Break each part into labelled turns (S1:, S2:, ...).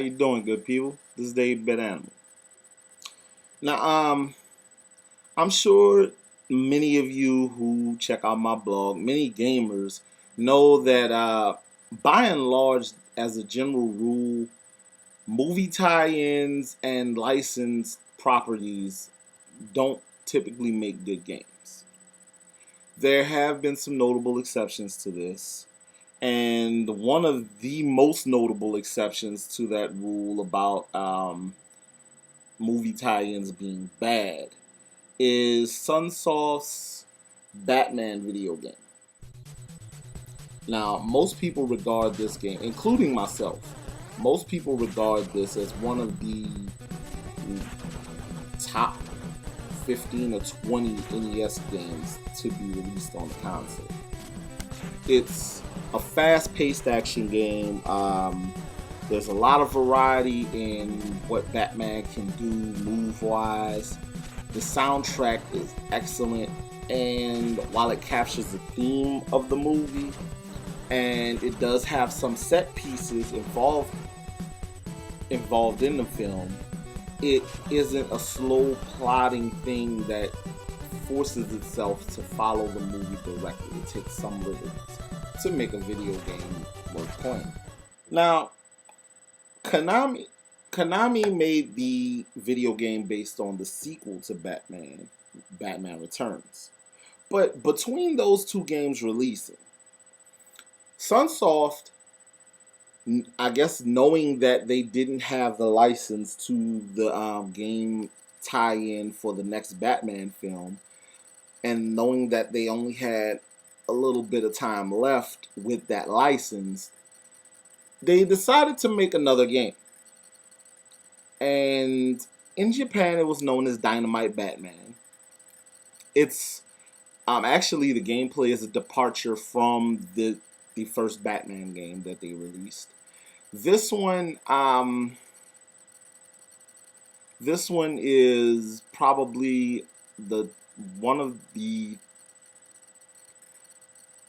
S1: you doing, good people? This is Dave Bed Animal. Now, I'm sure many of you who check out my blog, many gamers, know that by and large, as a general rule, movie tie-ins and licensed properties don't typically make good games. There have been some notable exceptions to this. And one of the most notable exceptions to that rule about movie tie-ins being bad is Sunsoft's Batman video game. Now, most people regard this game, including myself, most people regard this as one of the top 15 or 20 NES games to be released on the console. It's a fast-paced action game. There's a lot of variety in what Batman can do move-wise. The soundtrack is excellent, and while it captures the theme of the movie, and it does have some set pieces involved in the film, it isn't a slow plodding thing that forces itself to follow the movie directly. It takes some liberties to make a video game worth playing. Now, Konami made the video game based on the sequel to Batman Returns. But between those two games releasing, Sunsoft, I guess knowing that they didn't have the license to the game tie-in for the next Batman film, and knowing that they only had a little bit of time left with that license, they decided to make another game. And in Japan, it was known as Dynamite Batman. It's actually, the gameplay is a departure from the first Batman game that they released. This one is probably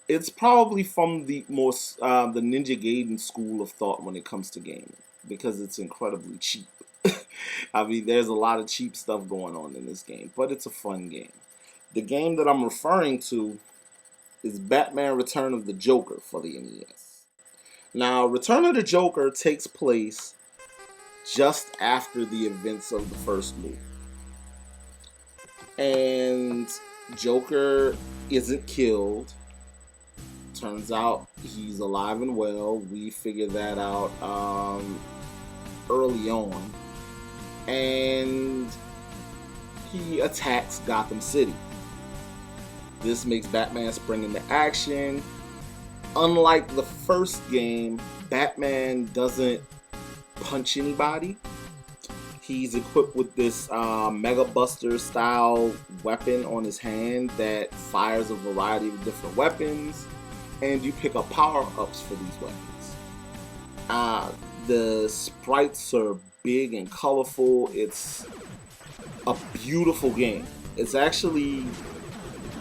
S1: it's probably from the most the Ninja Gaiden school of thought when it comes to gaming, because it's incredibly cheap. I mean, there's a lot of cheap stuff going on in this game, but it's a fun game. The game that I'm referring to is Batman Return of the Joker for the NES. Now, Return of the Joker takes place just after the events of the first movie. And Joker isn't killed. Turns out he's alive and well. We figured that out early on. And he attacks Gotham City. This makes Batman spring into action. Unlike the first game, Batman doesn't punch anybody. He's equipped with this Mega Buster style weapon on his hand that fires a variety of different weapons, and you pick up power-ups for these weapons. The sprites are big and colorful. It's a beautiful game. It's actually,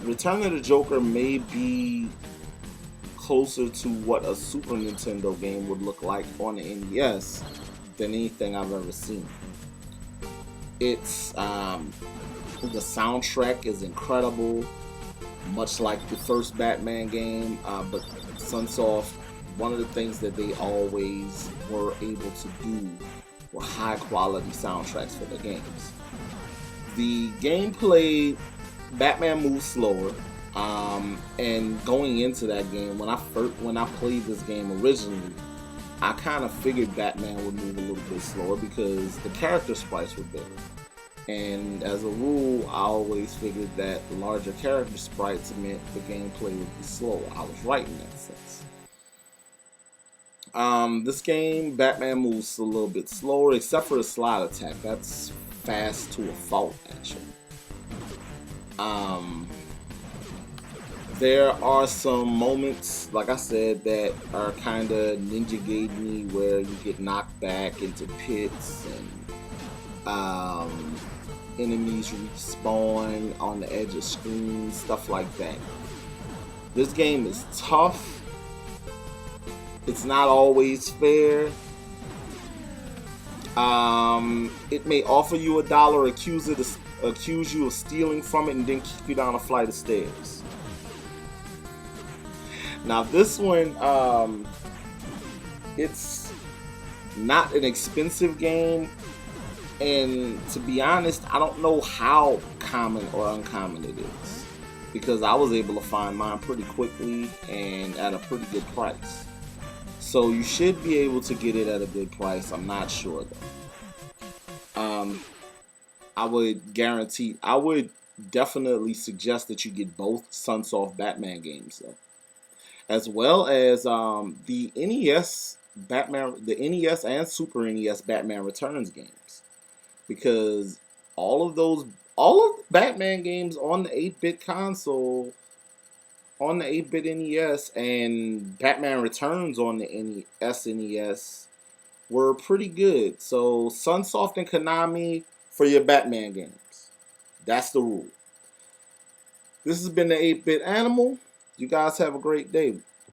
S1: Return of the Joker may be closer to what a Super Nintendo game would look like on the NES than anything I've ever seen. It's the soundtrack is incredible, much like the first Batman game, but Sunsoft, one of the things that they always were able to do were high quality soundtracks for their games. The gameplay, Batman moves slower, and going into that game, when I played this game originally, I kind of figured Batman would move a little bit slower because the character sprites were bigger. And as a rule, I always figured that larger character sprites meant the gameplay would be slower. I was right in that sense. This game, Batman moves a little bit slower, except for the slide attack. That's fast to a fault, actually. There are some moments, like I said, that are kind of Ninja Gaiden-y, where you get knocked back into pits and enemies respawn on the edge of screens, stuff like that. This game is tough. It's not always fair. It may offer you $1, accuse you of stealing from it, and then kick you down a flight of stairs. Now this one, it's not an expensive game, and to be honest, I don't know how common or uncommon it is, because I was able to find mine pretty quickly and at a pretty good price. So you should be able to get it at a good price. I'm not sure though. I would definitely suggest that you get both Sunsoft Batman games though, as well as the NES and Super NES Batman Returns games, because all of the Batman games on the 8-bit console, on the 8-bit NES, and Batman Returns on the SNES were pretty good. So Sunsoft and Konami for your Batman games. That's the rule. This has been the 8-bit Animal. You guys have a great day.